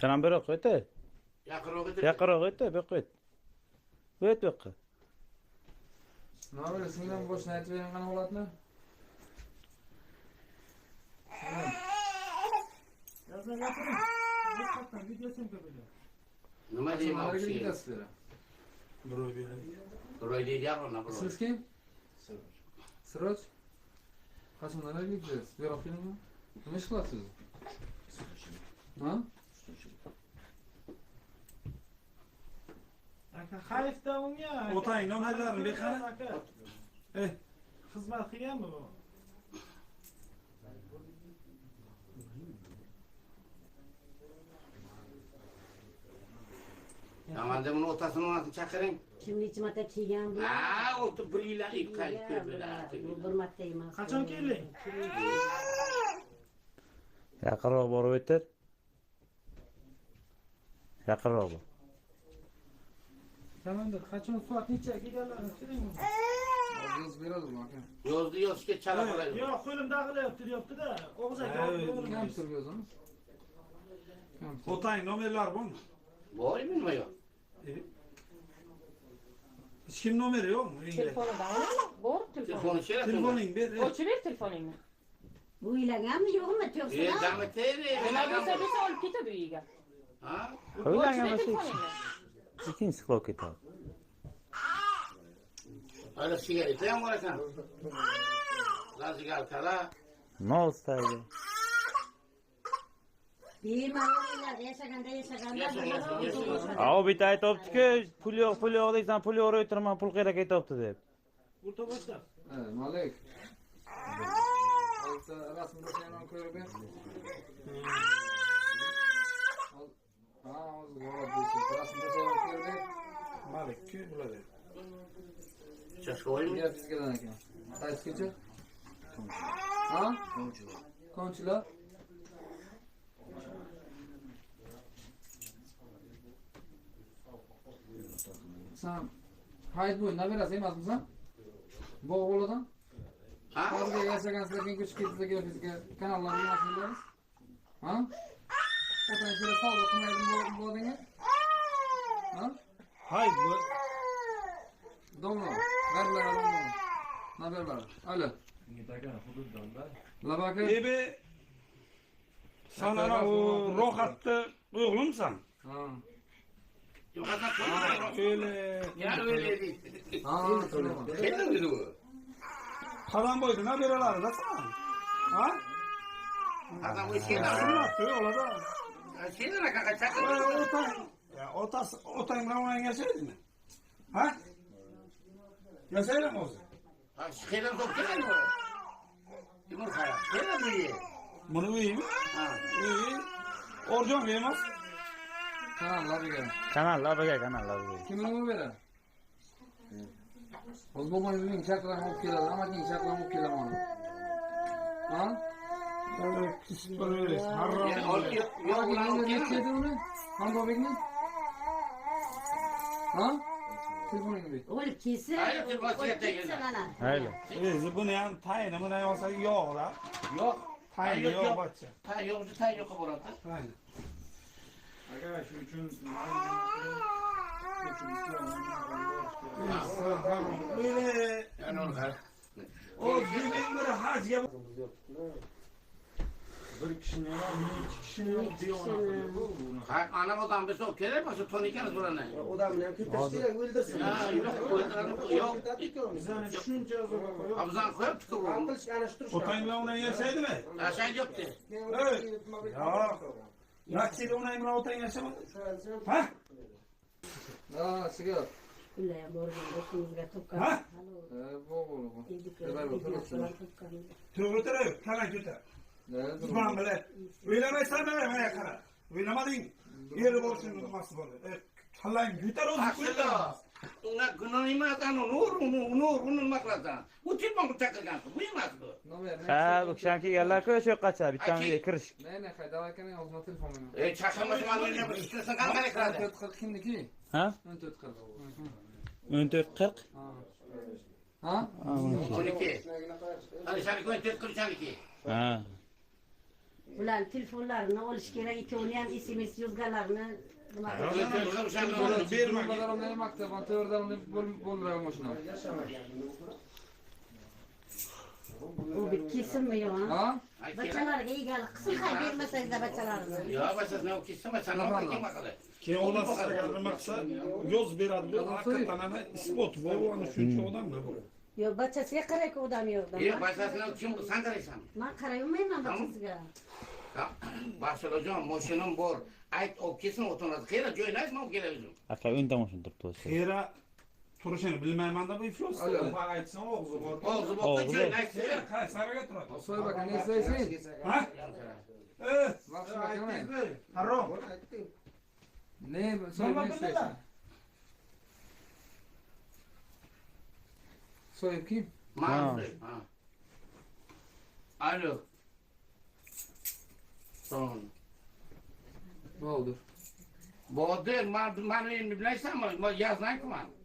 Şanan bırak öte. Yakırık öte bek öt. Öt bek. Ne yapıyorsun? Senden boşuna aytib bergan qana bo'ladimi? Yazma gapiring. Boshqatdan video syomka bo'lyapti. Nima deyman Nimalarga kishi? ketasizlar? Biroy deydi ona biroy. Siz kim? Siroj. Qachondan beri ketasiz? Bu yoqqa kelingmi? Nima ish qilasiz? Ha? Aka xalifda unga. Otang nomerlarini berqani? Xizmat qilganmi bu? Amanda buni otasini onasini chaqiring. Kim necha marta kelgan bu? Ha, o'tib bir yillar qaytib keldilar. Bu bir marta emas. Qachon kelding? Yakırık borib öter. Yakırık bu. Komandir, qachon soat necha kelganlarini ayting. Yozib beradimi aka? Yozishga chala qiladi. Yo'q, qo'lim dag'ilayapti deyapti-da. Og'iz aka Kam turib yozamiz? Kam turib. Otang nomerlar bormi? Bormi nima yo'q? Hech kim nomeri yo'qmi? Telefonida bor, Telefonni kerak. Telefoning ber. Ochib ber telefoningni. Bu uylanganmi yo'qmi? Yo'qsa. Jamı teri. Nima bo'lsa olib ketadi uyiga. Ha? Uylangan Ochib ber bo'lsa telefoningni. ikinchisi qilib ketadi. Hali sigareta ham bor ekan. Lazigalkala. Ne olsaydı? Bemalollar yashaganda. Abi bir tane toptu pul yok deysen pul yok ötürmem pul kerak etoptu deb. O'rta boshlab. Malik. Olsa rasmda seni ko'rib ber. Ha, o'zi bo'ladi. Rasmda seni ko'rib ber. Malik ku bo'ladi. Chaskoymi? Nega fizikadan ekan? Qaysi kecha? Ha? Konchilar. Sen hayt bo'yindan berasiz emasmisan? Bu o'g'lidan? Ha? Hozirga yashagansizlarga ko'chib ketdingizlar fizika kanallarni emasmisiz? Ha? Otang shunday savdo qilmaydimi bo'ldingiz? Ha? Hay bu. Domlo, verler domlo. Ne verler? Öyle. Labaka. Ebe sana o rohatlı oğlumsan. Ha. Yok adam Öyle. Ya öyle değil. Ha, söyleme. Kendin dedi bu. Kalan boydu ne beralar da sana. Ha? Adam bu şeyler. Şunu yaptı ola da. Şeyler kaka çakır. Otang ravan yaşaydı mı? Ha? Yaşaydı mı o zaman? Ha şeyler çok gelen mi? Timur kaya. Şeyler mi iyi? Bunu iyi mi? Ha. İyi. Orcan yemez. Kanal labaka. Kanallar bakay kanallar bakay. Kimin onu verir? O babanın çakran hop keler ama kim çakran hop keler onu. Ha? Evet, kişi böyle. Ya Harra. yok Yok ulan ne o ne gelen. dedi onu? Hangi babakni? Ha? Telefonunu ver. Ol kesin. Hayır, bir vaziyette Ketsin geldi. ana. Öyle. Bu ne yani tayını bu ne olsa yok la. Yok. Tayını yok bakça. Ta yok ta yok burada. Aynen. Aka shu uchun Böyle Yani onu kaya. o günün böyle harç yap. bir kishini ham, ikki kishini ham deyapman. Ha ana odam bir sok keler mi? Şu tonikeniz buranın. Odamni ham ketishdilar o'ldirsin. Ya yok. Yok. Bizani shuncha zo'r qo'yib, Abzan koyup tutup. Qilish ana shu turishdi. Otayla ona yaşaydı mı? Aşağı yoktu. Evet. Ya. Nakçili ona imra otayla yaşamadı. Ha? Ha, sigara. Ular borgan boshimizga to'kkan. Ha? Bu oğlu bu. Sever oturursun. Tövbe tövbe. Hemen götür. Ne dur. Tamam böyle. Uylamaysan ben hemen yakara. Uylamadın. Yeri borçunu tutması böyle. Kallayın götür o Aslında. Una günahıma da nur makrata. Bu tip mi takılgan? Bu yemez bu. Ne ver? Ha bu kişanki yerler köy çok kaçar. Bir tane kırış. Ne hayda bakın ağzına telefonunu. Çakılmasın bana ne bu istiyorsan kan gerek var. 440 kimdiki? Ha? 440. 14.40. Ha? 12. Hadi sen koy tek kırışan iki. Ha. Ulan telefonlarını olish kerak, ikkovini ham SMS yozganlarini nima Bunlardan ne maktab, antörden ne bolduran boşuna. u bir kesilmi yo? Ha? Bachalarga egalik qilsin, hay bermasangizlar bachalaringizni. Ya başlasın o kişi ama sen ona kim bakalı? Keyin ola sizga nima qilsa yoz beradi. Bu haqiqatan ana isbot bor, ana shuncha odam da bor. Yo, bachasiga qaray-ku odam yo'q. Ya başlasın kim sen karaysan? Men qarayolmayman bachasiga. Başlayacağım maşinam bor. Ayt o kesin oturmaz. Kera joylayız mı gelebilir? Aka o'nta mashina turibdi o'zi. Xera turishini bilmayman da bu iflos. Bak aytsam og'zi bor. Oğzu bokta joylayız. Ha, saraga turadi. Soy bakın ne isteysin? Ha? Bak şu bakın. Harom. Ne soy ne isteysin? Soy kim? Mazdı. Ha. Alo. Son. Ne oldu? Bu değil, ben bileysem mi? Yazmayın ki ben.